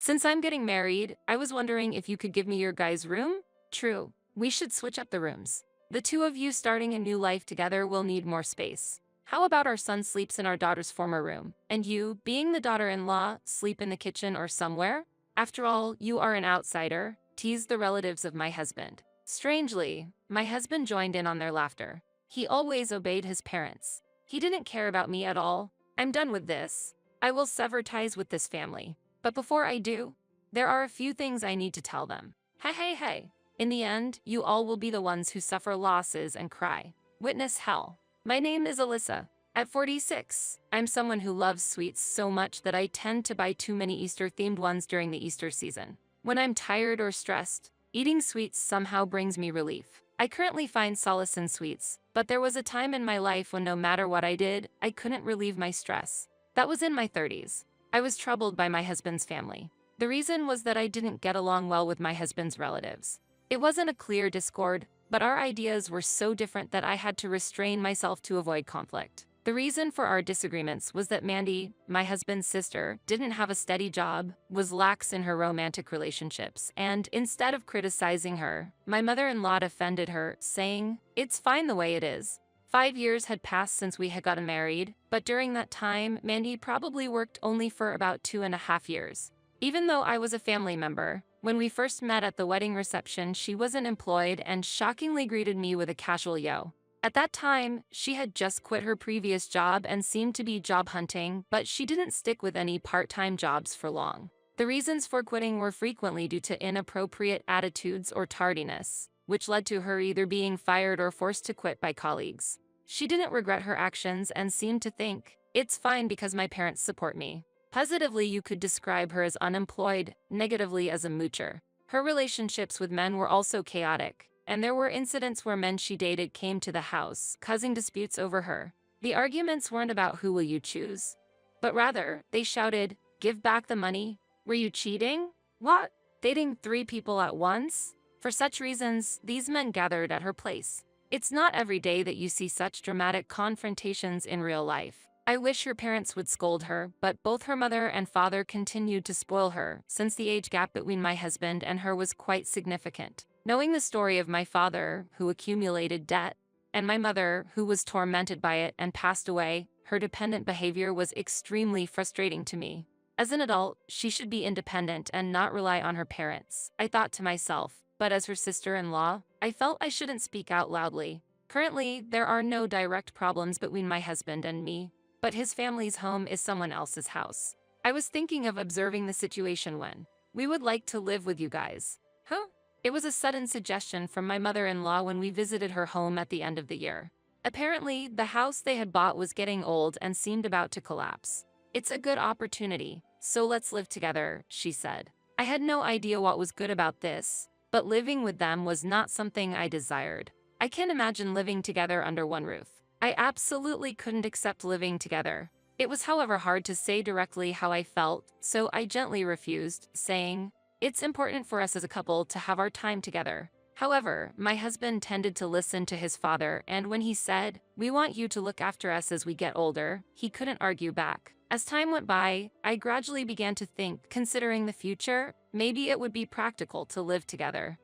Since I'm getting married, I was wondering if you could give me your guys' room? True. We should switch up the rooms. The two of you starting a new life together will need more space. How about our son sleeps in our daughter's former room, and you, being the daughter-in-law, sleep in the kitchen or somewhere? After all, you are an outsider, teased the relatives of my husband. Strangely, my husband joined in on their laughter. He always obeyed his parents. He didn't care about me at all. I'm done with this. I will sever ties with this family. But before I do, there are a few things I need to tell them. Hey. In the end, you all will be the ones who suffer losses and cry. Witness hell. My name is Alyssa. At 46, I'm someone who loves sweets so much that I tend to buy too many Easter-themed ones during the Easter season. When I'm tired or stressed, eating sweets somehow brings me relief. I currently find solace in sweets, but there was a time in my life when no matter what I did, I couldn't relieve my stress. That was in my 30s. I was troubled by my husband's family. The reason was that I didn't get along well with my husband's relatives. It wasn't a clear discord, but our ideas were so different that I had to restrain myself to avoid conflict. The reason for our disagreements was that Mandy, my husband's sister, didn't have a steady job, was lax in her romantic relationships, and instead of criticizing her, my mother-in-law defended her, saying, "It's fine the way it is." 5 years had passed since we had gotten married, but during that time, Mandy probably worked only for about 2.5 years. Even though I was a family member, when we first met at the wedding reception, she wasn't employed and shockingly greeted me with a casual yo. At that time, she had just quit her previous job and seemed to be job hunting, but she didn't stick with any part-time jobs for long. The reasons for quitting were frequently due to inappropriate attitudes or tardiness, which led to her either being fired or forced to quit by colleagues. She didn't regret her actions and seemed to think, "It's fine because my parents support me." Positively, you could describe her as unemployed, negatively as a moocher. Her relationships with men were also chaotic, and there were incidents where men she dated came to the house, causing disputes over her. The arguments weren't about who will you choose, but rather, they shouted, "Give back the money. Were you cheating? What? Dating 3 people at once?" For such reasons, these men gathered at her place. It's not every day that you see such dramatic confrontations in real life. I wish her parents would scold her, but both her mother and father continued to spoil her, since the age gap between my husband and her was quite significant. Knowing the story of my father, who accumulated debt, and my mother, who was tormented by it and passed away, her dependent behavior was extremely frustrating to me. As an adult, she should be independent and not rely on her parents, I thought to myself, but as her sister-in-law, I felt I shouldn't speak out loudly. Currently, there are no direct problems between my husband and me, but his family's home is someone else's house. I was thinking of observing the situation when we would like to live with you guys. Huh? It was a sudden suggestion from my mother-in-law when we visited her home at the end of the year. Apparently, the house they had bought was getting old and seemed about to collapse. "It's a good opportunity, so let's live together," she said. I had no idea what was good about this, but living with them was not something I desired. I can't imagine living together under one roof. I absolutely couldn't accept living together. It was, however, hard to say directly how I felt, so I gently refused, saying, "It's important for us as a couple to have our time together." However, my husband tended to listen to his father, and when he said, "We want you to look after us as we get older," he couldn't argue back. As time went by, I gradually began to think, considering the future, maybe it would be practical to live together.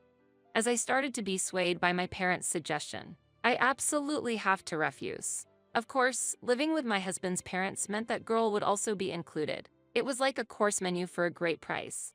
As I started to be swayed by my parents' suggestion, I absolutely have to refuse. Of course, living with my husband's parents meant that girl would also be included. It was like a course menu for a great price.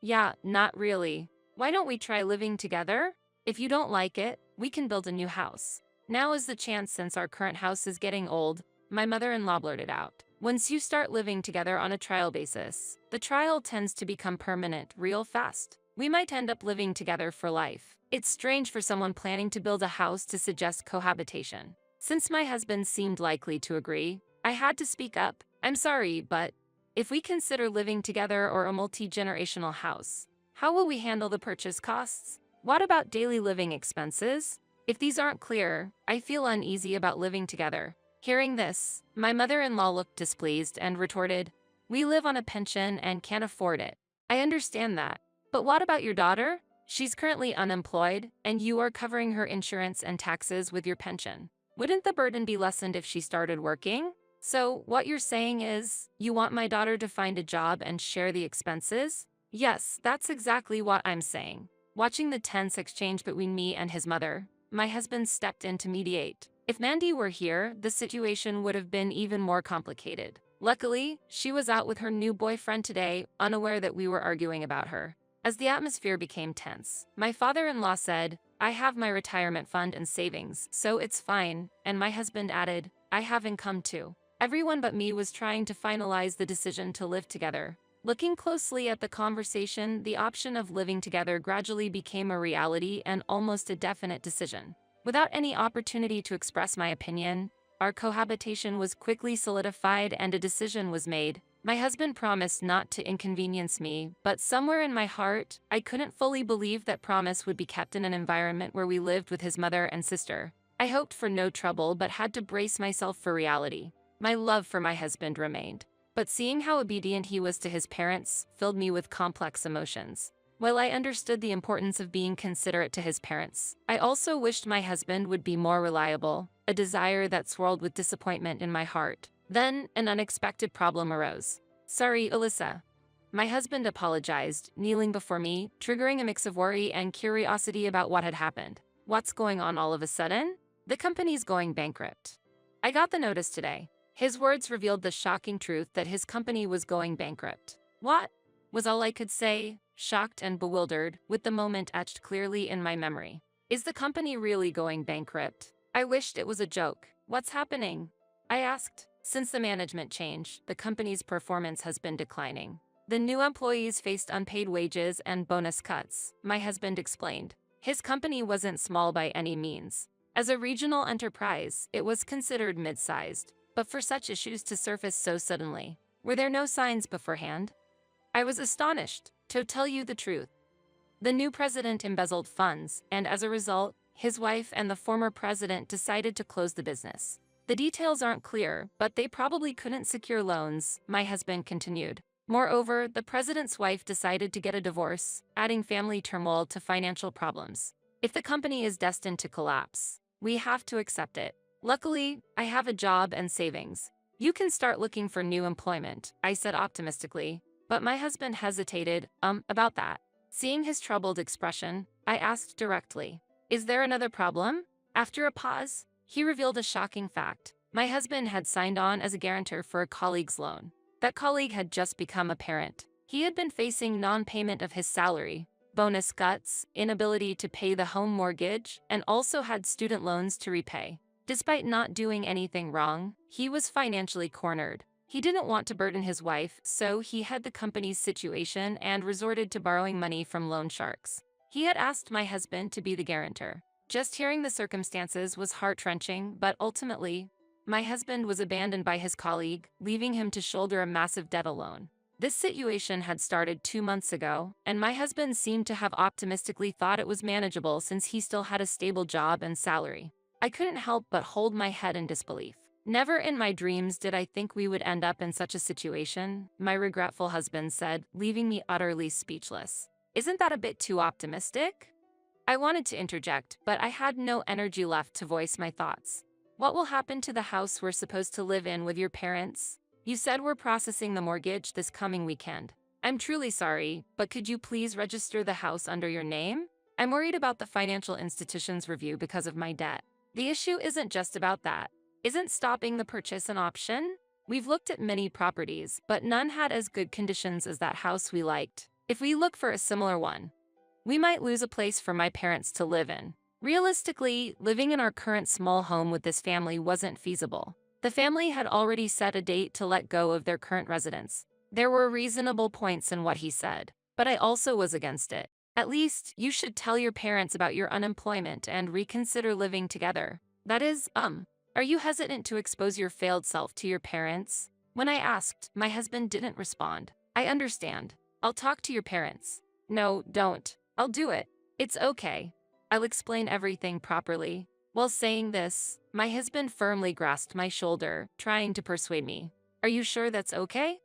Yeah, not really. Why don't we try living together? If you don't like it, we can build a new house. Now is the chance since our current house is getting old, my mother-in-law blurted out. Once you start living together on a trial basis, the trial tends to become permanent real fast. We might end up living together for life. It's strange for someone planning to build a house to suggest cohabitation. Since my husband seemed likely to agree, I had to speak up. "I'm sorry, but if we consider living together or a multi-generational house, how will we handle the purchase costs? What about daily living expenses? If these aren't clear, I feel uneasy about living together." Hearing this, my mother-in-law looked displeased and retorted, "We live on a pension and can't afford it. I understand that. But what about your daughter? She's currently unemployed, and you are covering her insurance and taxes with your pension. Wouldn't the burden be lessened if she started working? So, what you're saying is, you want my daughter to find a job and share the expenses?" Yes, that's exactly what I'm saying. Watching the tense exchange between me and his mother, my husband stepped in to mediate. If Mandy were here, the situation would have been even more complicated. Luckily, she was out with her new boyfriend today, unaware that we were arguing about her. As the atmosphere became tense, my father-in-law said, "I have my retirement fund and savings, so it's fine," and my husband added, "I have income too." Everyone but me was trying to finalize the decision to live together. Looking closely at the conversation, the option of living together gradually became a reality and almost a definite decision. Without any opportunity to express my opinion, our cohabitation was quickly solidified and a decision was made. My husband promised not to inconvenience me, but somewhere in my heart, I couldn't fully believe that promise would be kept in an environment where we lived with his mother and sister. I hoped for no trouble but had to brace myself for reality. My love for my husband remained, but seeing how obedient he was to his parents filled me with complex emotions. While I understood the importance of being considerate to his parents, I also wished my husband would be more reliable, a desire that swirled with disappointment in my heart. Then, an unexpected problem arose. "Sorry, Alyssa." My husband apologized, kneeling before me, triggering a mix of worry and curiosity about what had happened. "What's going on all of a sudden?" "The company's going bankrupt. I got the notice today." His words revealed the shocking truth that his company was going bankrupt. "What?" was all I could say, shocked and bewildered, with the moment etched clearly in my memory. "Is the company really going bankrupt?" I wished it was a joke. "What's happening?" I asked. "Since the management change, the company's performance has been declining. The new employees faced unpaid wages and bonus cuts," my husband explained. His company wasn't small by any means. As a regional enterprise, it was considered mid-sized. But for such issues to surface so suddenly, were there no signs beforehand? I was astonished, to tell you the truth. The new president embezzled funds, and as a result, his wife and the former president decided to close the business. "The details aren't clear, but they probably couldn't secure loans," my husband continued. "Moreover, the president's wife decided to get a divorce, adding family turmoil to financial problems. If the company is destined to collapse, we have to accept it. Luckily, I have a job and savings. You can start looking for new employment," I said optimistically, but my husband hesitated, about that. Seeing his troubled expression, I asked directly, "Is there another problem?" After a pause, he revealed a shocking fact. My husband had signed on as a guarantor for a colleague's loan. That colleague had just become a parent. He had been facing non-payment of his salary, bonus cuts, inability to pay the home mortgage, and also had student loans to repay. Despite not doing anything wrong, he was financially cornered. He didn't want to burden his wife, so he had the company's situation and resorted to borrowing money from loan sharks. He had asked my husband to be the guarantor. Just hearing the circumstances was heart-wrenching, but ultimately, my husband was abandoned by his colleague, leaving him to shoulder a massive debt alone. This situation had started 2 months ago, and my husband seemed to have optimistically thought it was manageable since he still had a stable job and salary. I couldn't help but hold my head in disbelief. "Never in my dreams did I think we would end up in such a situation," my regretful husband said, leaving me utterly speechless. "Isn't that a bit too optimistic?" I wanted to interject, but I had no energy left to voice my thoughts. "What will happen to the house we're supposed to live in with your parents? You said we're processing the mortgage this coming weekend. I'm truly sorry, but could you please register the house under your name? I'm worried about the financial institution's review because of my debt." The issue isn't just about that. Isn't stopping the purchase an option? We've looked at many properties, but none had as good conditions as that house we liked. If we look for a similar one, we might lose a place for my parents to live in. Realistically, living in our current small home with this family wasn't feasible. The family had already set a date to let go of their current residence. There were reasonable points in what he said, but I also was against it. "At least, you should tell your parents about your unemployment and reconsider living together. That is, are you hesitant to expose your failed self to your parents?" When I asked, my husband didn't respond. "I understand. I'll talk to your parents." "No, don't. I'll do it. It's okay. I'll explain everything properly." While saying this, my husband firmly grasped my shoulder, trying to persuade me. "Are you sure that's okay?"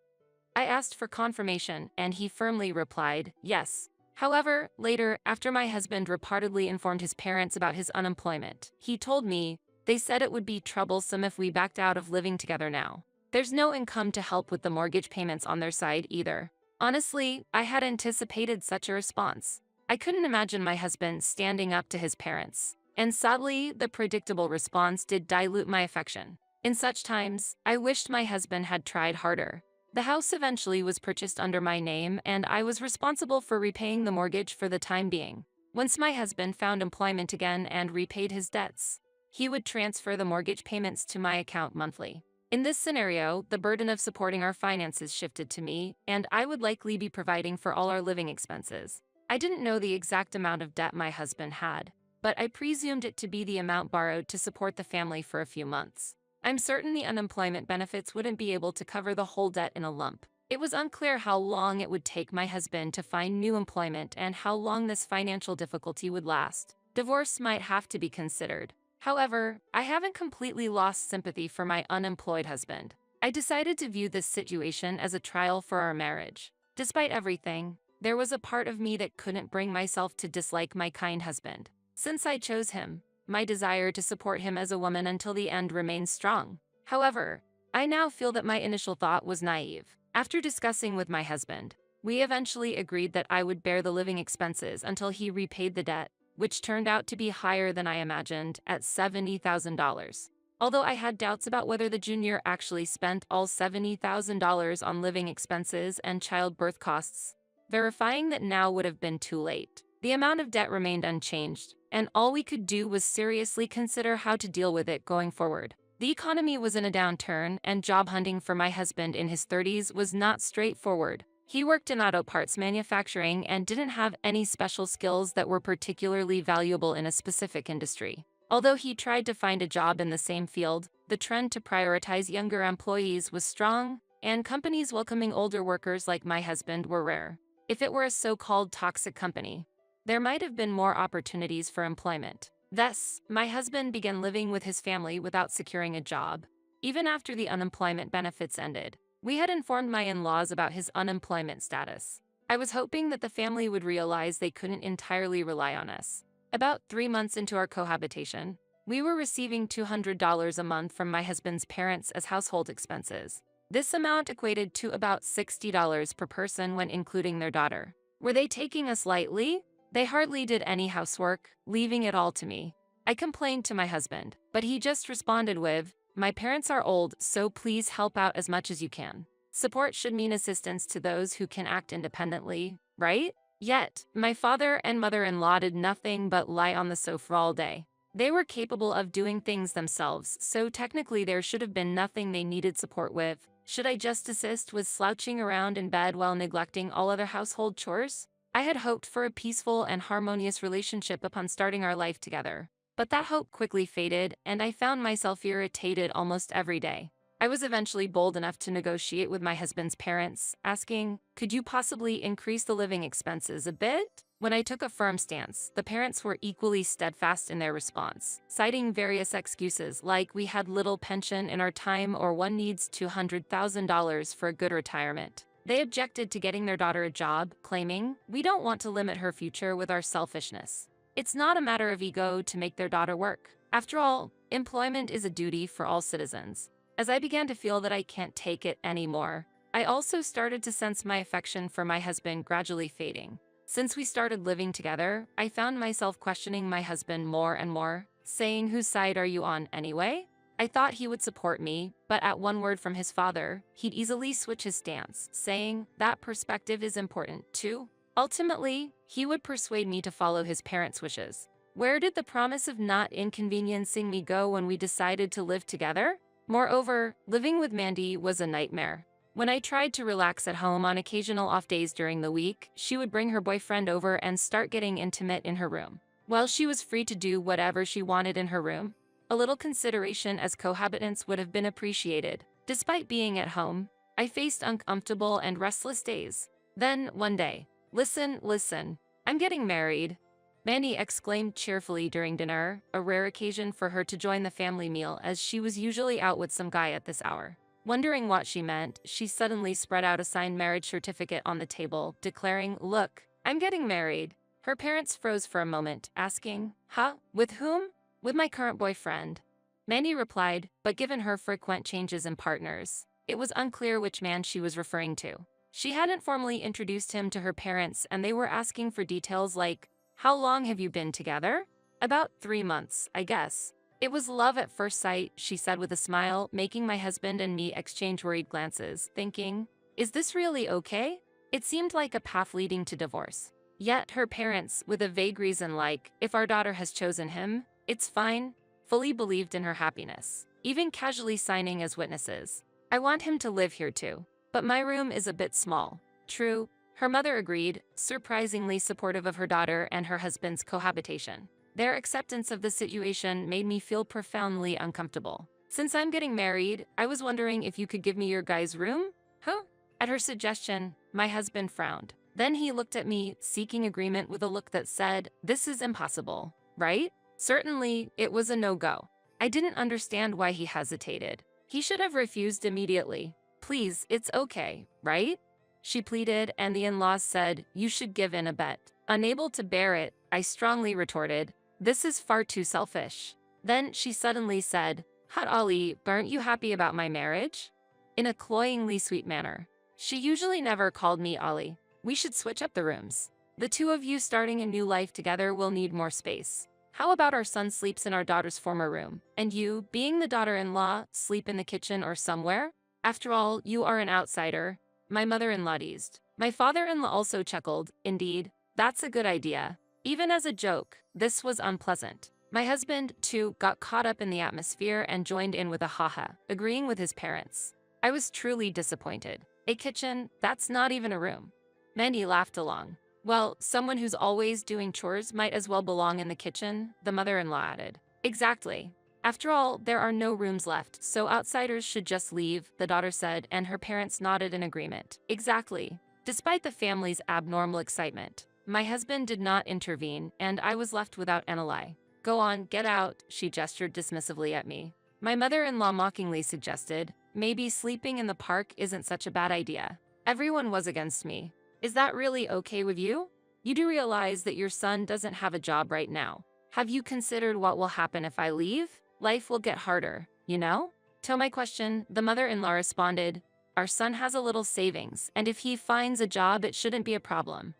I asked for confirmation, and he firmly replied, "Yes." However, later, after my husband reportedly informed his parents about his unemployment, he told me, "They said it would be troublesome if we backed out of living together now. There's no income to help with the mortgage payments on their side either." Honestly, I had anticipated such a response. I couldn't imagine my husband standing up to his parents. And sadly, the predictable response did dilute my affection. In such times, I wished my husband had tried harder. The house eventually was purchased under my name, and I was responsible for repaying the mortgage for the time being. Once my husband found employment again and repaid his debts, he would transfer the mortgage payments to my account monthly. In this scenario, the burden of supporting our finances shifted to me, and I would likely be providing for all our living expenses. I didn't know the exact amount of debt my husband had, but I presumed it to be the amount borrowed to support the family for a few months. I'm certain the unemployment benefits wouldn't be able to cover the whole debt in a lump. It was unclear how long it would take my husband to find new employment and how long this financial difficulty would last. Divorce might have to be considered. However, I haven't completely lost sympathy for my unemployed husband. I decided to view this situation as a trial for our marriage. Despite everything, there was a part of me that couldn't bring myself to dislike my kind husband. Since I chose him, my desire to support him as a woman until the end remains strong. However, I now feel that my initial thought was naive. After discussing with my husband, we eventually agreed that I would bear the living expenses until he repaid the debt, which turned out to be higher than I imagined at $70,000. Although I had doubts about whether the junior actually spent all $70,000 on living expenses and childbirth costs, verifying that now would have been too late. The amount of debt remained unchanged, and all we could do was seriously consider how to deal with it going forward. The economy was in a downturn, and job hunting for my husband in his 30s was not straightforward. He worked in auto parts manufacturing and didn't have any special skills that were particularly valuable in a specific industry. Although he tried to find a job in the same field, the trend to prioritize younger employees was strong, and companies welcoming older workers like my husband were rare. If it were a so-called toxic company, there might have been more opportunities for employment. Thus, my husband began living with his family without securing a job, even after the unemployment benefits ended. We had informed my in-laws about his unemployment status. I was hoping that the family would realize they couldn't entirely rely on us. About 3 months into our cohabitation, we were receiving $200 a month from my husband's parents as household expenses. This amount equated to about $60 per person when including their daughter. Were they taking us lightly? They hardly did any housework, leaving it all to me. I complained to my husband, but he just responded with, "My parents are old, so please help out as much as you can." Support should mean assistance to those who can act independently, right? Yet, my father and mother-in-law did nothing but lie on the sofa all day. They were capable of doing things themselves, so technically there should have been nothing they needed support with. Should I just assist with slouching around in bed while neglecting all other household chores? I had hoped for a peaceful and harmonious relationship upon starting our life together. But that hope quickly faded, and I found myself irritated almost every day. I was eventually bold enough to negotiate with my husband's parents, asking, "Could you possibly increase the living expenses a bit?" When I took a firm stance, the parents were equally steadfast in their response, citing various excuses like we had little pension in our time or one needs $200,000 for a good retirement. They objected to getting their daughter a job, claiming, "We don't want to limit her future with our selfishness. It's not a matter of ego to make their daughter work. After all, employment is a duty for all citizens." As I began to feel that I can't take it anymore, I also started to sense my affection for my husband gradually fading. Since we started living together, I found myself questioning my husband more and more, saying, "Whose side are you on anyway?" I thought he would support me, but at one word from his father, he'd easily switch his stance, saying, "That perspective is important too." Ultimately, he would persuade me to follow his parents' wishes. Where did the promise of not inconveniencing me go when we decided to live together? Moreover, living with Mandy was a nightmare. When I tried to relax at home on occasional off days during the week, she would bring her boyfriend over and start getting intimate in her room. While she was free to do whatever she wanted in her room, a little consideration as cohabitants would have been appreciated. Despite being at home, I faced uncomfortable and restless days. Then, one day, listen, I'm getting married," Mandy exclaimed cheerfully during dinner, a rare occasion for her to join the family meal as she was usually out with some guy at this hour. Wondering what she meant, she suddenly spread out a signed marriage certificate on the table, declaring, "Look, I'm getting married." Her parents froze for a moment, asking, "Huh? With whom?" "With my current boyfriend," Mandy replied, but given her frequent changes in partners, it was unclear which man she was referring to. She hadn't formally introduced him to her parents, and they were asking for details like, "How long have you been together?" "About 3 months, I guess." "It was love at first sight," she said with a smile, making my husband and me exchange worried glances, thinking, "Is this really okay?" It seemed like a path leading to divorce. Yet her parents, with a vague reason like, "If our daughter has chosen him, it's fine," fully believed in her happiness, even casually signing as witnesses. "I want him to live here too. But my room is a bit small." "True," her mother agreed, surprisingly supportive of her daughter and her husband's cohabitation. Their acceptance of the situation made me feel profoundly uncomfortable. "Since I'm getting married, I was wondering if you could give me your guy's room?" "Huh?" At her suggestion, my husband frowned. Then he looked at me, seeking agreement with a look that said, "This is impossible, right?" Certainly, it was a no-go. I didn't understand why he hesitated. He should have refused immediately. "Please, it's okay, right?" she pleaded, and the in-laws said, "You should give in a bit." Unable to bear it, I strongly retorted, "This is far too selfish." Then she suddenly said, "Hot Ollie, aren't you happy about my marriage?" In a cloyingly sweet manner. She usually never called me Ollie. "We should switch up the rooms. The two of you starting a new life together will need more space. How about our son sleeps in our daughter's former room, and you, being the daughter-in-law, sleep in the kitchen or somewhere? After all, you are an outsider." My mother-in-law teased. My father-in-law also chuckled. "Indeed, that's a good idea." Even as a joke, this was unpleasant. My husband, too, got caught up in the atmosphere and joined in with a haha, agreeing with his parents. I was truly disappointed. "A kitchen? That's not even a room." Mandy laughed along. "Well, someone who's always doing chores might as well belong in the kitchen," the mother-in-law added. "Exactly. After all, there are no rooms left, so outsiders should just leave," the daughter said, and her parents nodded in agreement. "Exactly." Despite the family's abnormal excitement, my husband did not intervene, and I was left without an ally. "Go on, get out," she gestured dismissively at me. My mother-in-law mockingly suggested, "Maybe sleeping in the park isn't such a bad idea." Everyone was against me. "Is that really okay with you? You do realize that your son doesn't have a job right now. Have you considered what will happen if I leave? Life will get harder, you know?" To my question, the mother-in-law responded, "Our son has a little savings, and if he finds a job, it shouldn't be a problem.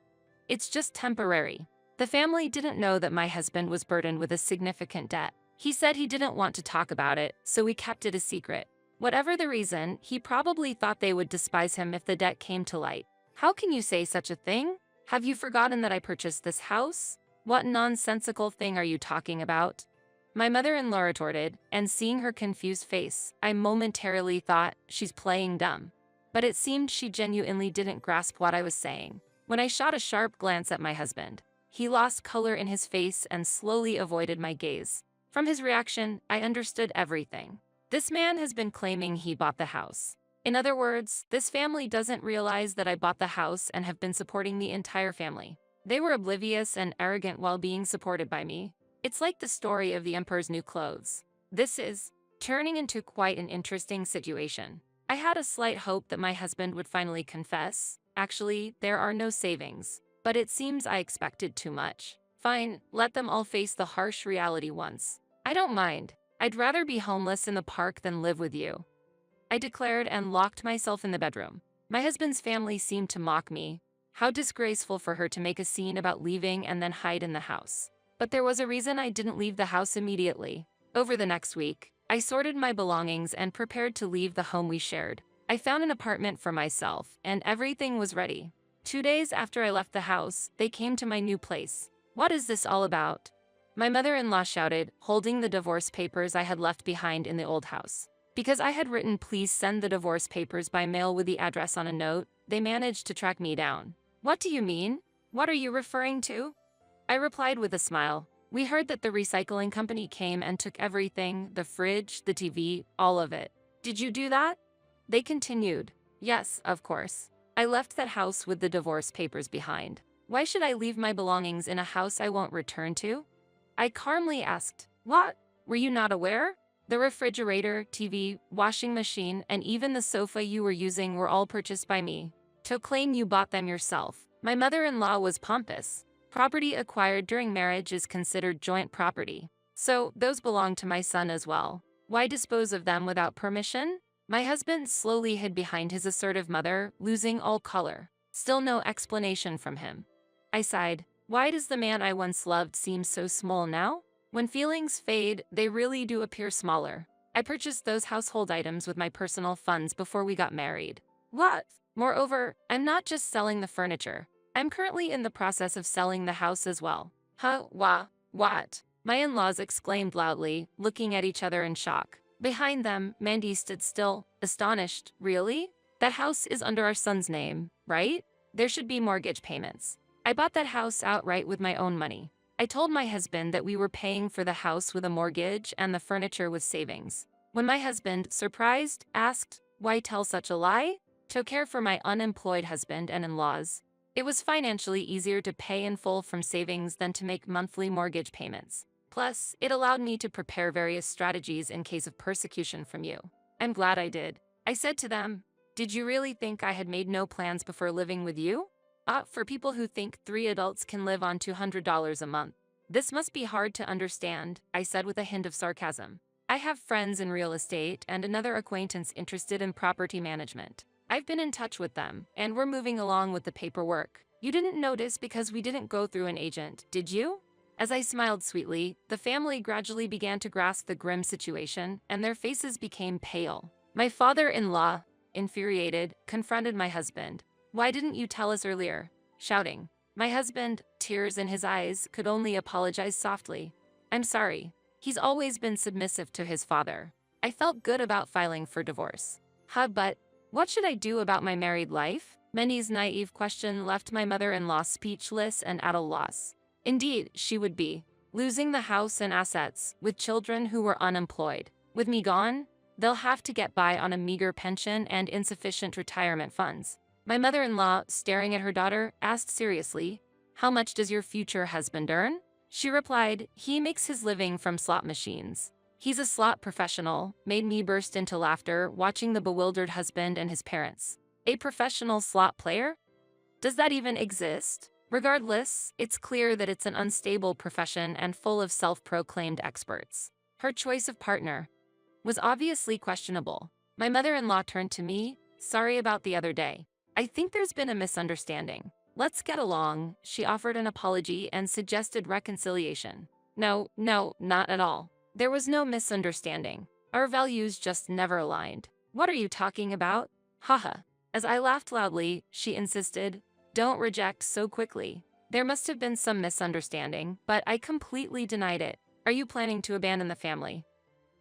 It's just temporary." The family didn't know that my husband was burdened with a significant debt. He said he didn't want to talk about it, so we kept it a secret. Whatever the reason, he probably thought they would despise him if the debt came to light. "How can you say such a thing? Have you forgotten that I purchased this house? What nonsensical thing are you talking about?" My mother-in-law retorted, and seeing her confused face, I momentarily thought, she's playing dumb. But it seemed she genuinely didn't grasp what I was saying. When I shot a sharp glance at my husband, he lost color in his face and slowly avoided my gaze. From his reaction, I understood everything. This man has been claiming he bought the house. In other words, this family doesn't realize that I bought the house and have been supporting the entire family. They were oblivious and arrogant while being supported by me. It's like the story of the emperor's new clothes. This is turning into quite an interesting situation. I had a slight hope that my husband would finally confess. "Actually, there are no savings." But it seems I expected too much. Fine, let them all face the harsh reality once. "I don't mind. I'd rather be homeless in the park than live with you," I declared and locked myself in the bedroom. My husband's family seemed to mock me. How disgraceful for her to make a scene about leaving and then hide in the house. But there was a reason I didn't leave the house immediately. Over the next week, I sorted my belongings and prepared to leave the home we shared. I found an apartment for myself, and everything was ready. 2 days after I left the house, they came to my new place. "What is this all about?" my mother-in-law shouted, holding the divorce papers I had left behind in the old house. Because I had written "Please send the divorce papers by mail" with the address on a note, they managed to track me down. "What do you mean? What are you referring to?" I replied with a smile. "We heard that the recycling company came and took everything, the fridge, the TV, all of it." "Did you do that?" They continued. "Yes, of course. I left that house with the divorce papers behind. Why should I leave my belongings in a house I won't return to?" I calmly asked. "What? Were you not aware? The refrigerator, TV, washing machine, and even the sofa you were using were all purchased by me. To claim you bought them yourself." My mother-in-law was pompous. "Property acquired during marriage is considered joint property. So those belong to my son as well. Why dispose of them without permission?" My husband slowly hid behind his assertive mother, losing all color. Still no explanation from him. I sighed. Why does the man I once loved seem so small now? When feelings fade, they really do appear smaller. I purchased those household items with my personal funds before we got married. What? Moreover, I'm not just selling the furniture. I'm currently in the process of selling the house as well. Huh? What? My in-laws exclaimed loudly, looking at each other in shock. Behind them, Mandy stood still, astonished. Really? That house is under our son's name, right? There should be mortgage payments. I bought that house outright with my own money. I told my husband that we were paying for the house with a mortgage and the furniture with savings. When my husband, surprised, asked, "Why tell such a lie?" To care for my unemployed husband and in-laws. It was financially easier to pay in full from savings than to make monthly mortgage payments. Plus, it allowed me to prepare various strategies in case of persecution from you. I'm glad I did. I said to them, "Did you really think I had made no plans before living with you?" For people who think 3 adults can live on $200 a month. This must be hard to understand, I said with a hint of sarcasm. I have friends in real estate and another acquaintance interested in property management. I've been in touch with them, and we're moving along with the paperwork. You didn't notice because we didn't go through an agent, did you? As I smiled sweetly, the family gradually began to grasp the grim situation, and their faces became pale. My father-in-law, infuriated, confronted my husband. "Why didn't you tell us earlier?" Shouting. My husband, tears in his eyes, could only apologize softly. "I'm sorry. He's always been submissive to his father." I felt good about filing for divorce. But what should I do about my married life? Mandy's naive question left my mother-in-law speechless and at a loss. Indeed, she would be. Losing the house and assets, with children who were unemployed. With me gone, they'll have to get by on a meager pension and insufficient retirement funds. My mother-in-law, staring at her daughter, asked seriously, "How much does your future husband earn?" She replied, "He makes his living from slot machines." "He's a slot professional," made me burst into laughter, watching the bewildered husband and his parents. A professional slot player? Does that even exist? Regardless, it's clear that it's an unstable profession and full of self-proclaimed experts. Her choice of partner was obviously questionable. My mother-in-law turned to me, "Sorry about the other day. I think there's been a misunderstanding. Let's get along." She offered an apology and suggested reconciliation. No, not at all. There was no misunderstanding. Our values just never aligned. "What are you talking about?" Haha. As I laughed loudly, she insisted, "Don't reject so quickly. There must have been some misunderstanding, but I completely denied it. Are you planning to abandon the family?"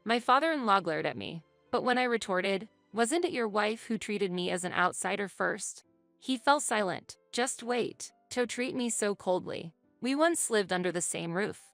My father-in-law glared at me. But when I retorted, "Wasn't it your wife who treated me as an outsider first?" He fell silent. "Just wait. To treat me so coldly. We once lived under the same roof."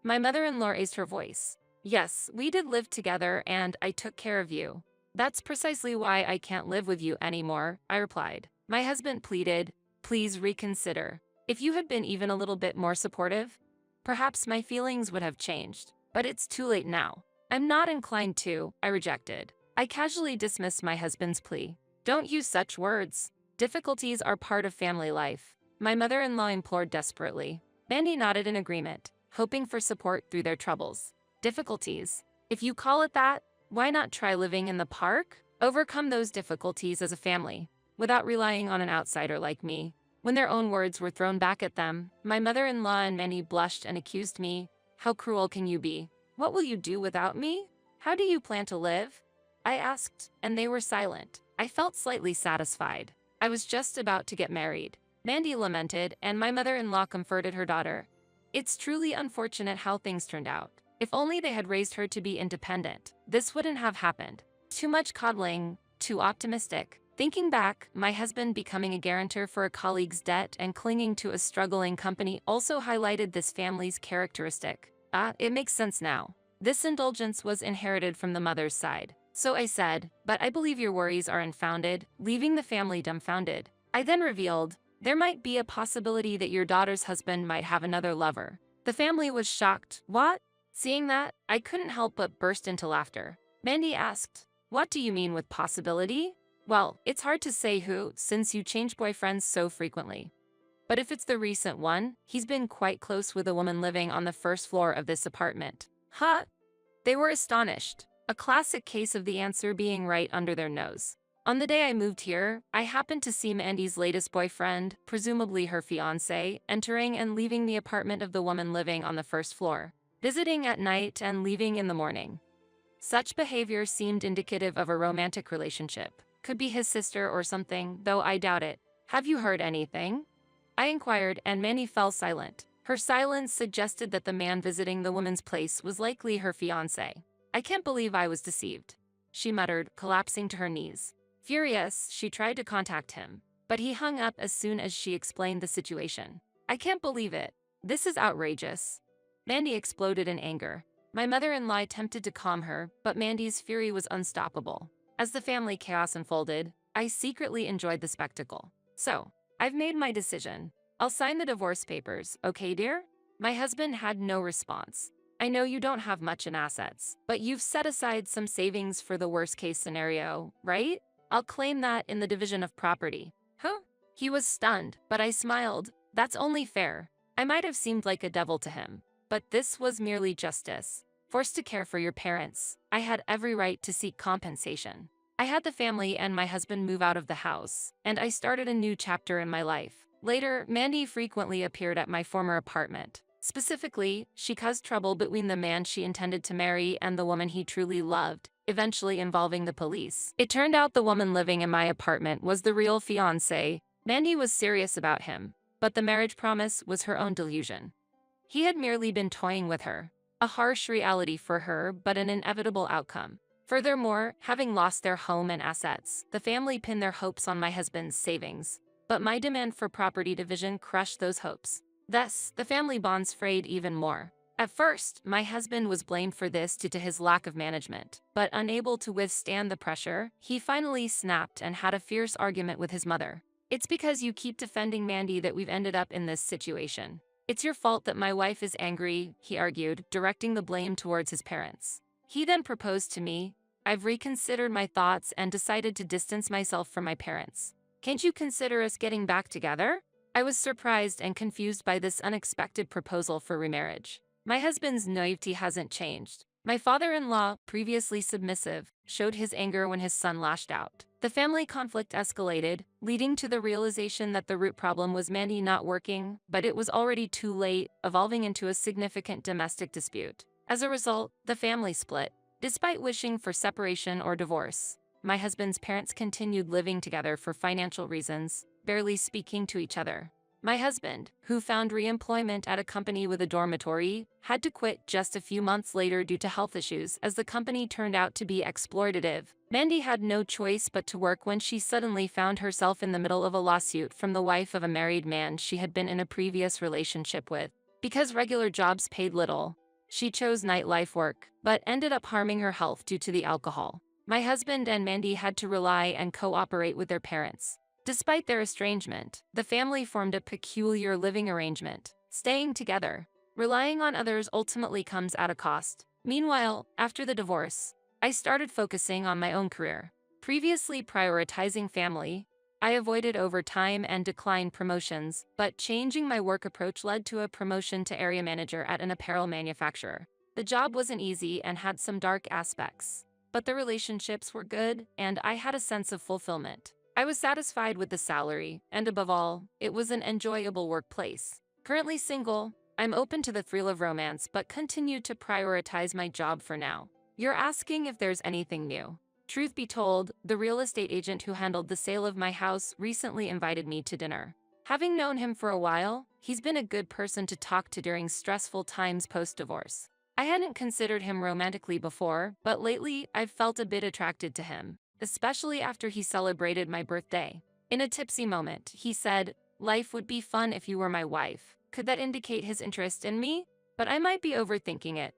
My mother-in-law raised her voice. "Yes, we did live together and I took care of you." "That's precisely why I can't live with you anymore," I replied. My husband pleaded, "Please reconsider. If you had been even a little bit more supportive, perhaps my feelings would have changed. But it's too late now." "I'm not inclined to," I rejected. I casually dismissed my husband's plea. "Don't use such words. Difficulties are part of family life," my mother-in-law implored desperately. Mandy nodded in agreement, hoping for support through their troubles. Difficulties. If you call it that, why not try living in the park? Overcome those difficulties as a family, without relying on an outsider like me. When their own words were thrown back at them, my mother-in-law and Mandy blushed and accused me. "How cruel can you be? What will you do without me? How do you plan to live?" I asked, and they were silent. I felt slightly satisfied. I was just about to get married. Mandy lamented, and my mother-in-law comforted her daughter. "It's truly unfortunate how things turned out. If only they had raised her to be independent, this wouldn't have happened. Too much coddling, too optimistic." Thinking back, my husband becoming a guarantor for a colleague's debt and clinging to a struggling company also highlighted this family's characteristic. It makes sense now. This indulgence was inherited from the mother's side. So I said, "But I believe your worries are unfounded," leaving the family dumbfounded. I then revealed, "There might be a possibility that your daughter's husband might have another lover." The family was shocked. "What?" Seeing that, I couldn't help but burst into laughter. Mandy asked, "What do you mean with possibility?" "Well, it's hard to say who, since you change boyfriends so frequently. But if it's the recent one, he's been quite close with a woman living on the first floor of this apartment." They were astonished. a classic case of the answer being right under their nose. On the day I moved here, I happened to see Mandy's latest boyfriend, presumably her fiancé, entering and leaving the apartment of the woman living on the first floor, visiting at night and leaving in the morning. Such behavior seemed indicative of a romantic relationship. Could be his sister or something, though I doubt it. Have you heard anything? I inquired, and Mandy fell silent. Her silence suggested that the man visiting the woman's place was likely her fiancé. I can't believe I was deceived, she muttered, collapsing to her knees. Furious, she tried to contact him, but he hung up as soon as she explained the situation. I can't believe it. This is outrageous. Mandy exploded in anger. My mother-in-law attempted to calm her, but Mandy's fury was unstoppable. As the family chaos unfolded, I secretly enjoyed the spectacle. So, I've made my decision. I'll sign the divorce papers, okay, dear? My husband had no response. I know you don't have much in assets, but you've set aside some savings for the worst-case scenario, right? I'll claim that in the division of property. Huh? He was stunned, but I smiled. That's only fair. I might have seemed like a devil to him, but this was merely justice. Forced to care for your parents, I had every right to seek compensation. I had the family and my husband move out of the house, and I started a new chapter in my life. Later, Mandy frequently appeared at my former apartment. Specifically, she caused trouble between the man she intended to marry and the woman he truly loved, eventually involving the police. It turned out the woman living in my apartment was the real fiancé. Mandy was serious about him, but the marriage promise was her own delusion. He had merely been toying with her. A harsh reality for her, but an inevitable outcome. Furthermore, having lost their home and assets, the family pinned their hopes on my husband's savings. But my demand for property division crushed those hopes. Thus, the family bonds frayed even more. At first, my husband was blamed for this due to his lack of management, but unable to withstand the pressure, he finally snapped and had a fierce argument with his mother. It's because you keep defending Mandy that we've ended up in this situation. It's your fault that my wife is angry, he argued, directing the blame towards his parents. He then proposed to me. I've reconsidered my thoughts and decided to distance myself from my parents. Can't you consider us getting back together? I was surprised and confused by this unexpected proposal for remarriage. My husband's naivety hasn't changed. My father-in-law, previously submissive, showed his anger when his son lashed out. The family conflict escalated, leading to the realization that the root problem was Mandy not working, but it was already too late, evolving into a significant domestic dispute. As a result, the family split. Despite wishing for separation or divorce, my husband's parents continued living together for financial reasons, barely speaking to each other. My husband, who found re-employment at a company with a dormitory, had to quit just a few months later due to health issues as the company turned out to be exploitative. Mandy had no choice but to work when she suddenly found herself in the middle of a lawsuit from the wife of a married man she had been in a previous relationship with. Because regular jobs paid little, she chose nightlife work, but ended up harming her health due to the alcohol. My husband and Mandy had to rely and cooperate with their parents. Despite their estrangement, the family formed a peculiar living arrangement, staying together. Relying on others ultimately comes at a cost. Meanwhile, after the divorce, I started focusing on my own career. Previously prioritizing family, I avoided overtime and declined promotions, but changing my work approach led to a promotion to area manager at an apparel manufacturer. The job wasn't easy and had some dark aspects, but the relationships were good and I had a sense of fulfillment. I was satisfied with the salary, and above all, it was an enjoyable workplace. Currently single, I'm open to the thrill of romance but continue to prioritize my job for now. You're asking if there's anything new. Truth be told, the real estate agent who handled the sale of my house recently invited me to dinner. Having known him for a while, he's been a good person to talk to during stressful times post-divorce. I hadn't considered him romantically before, but lately I've felt a bit attracted to him, especially after he celebrated my birthday. In a tipsy moment, he said, "Life would be fun if you were my wife." Could that indicate his interest in me? But I might be overthinking it.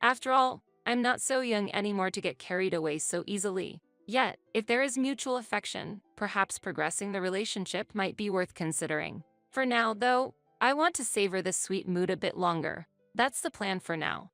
After all, I'm not so young anymore to get carried away so easily. Yet, if there is mutual affection, perhaps progressing the relationship might be worth considering. For now, though, I want to savor this sweet mood a bit longer. That's the plan for now.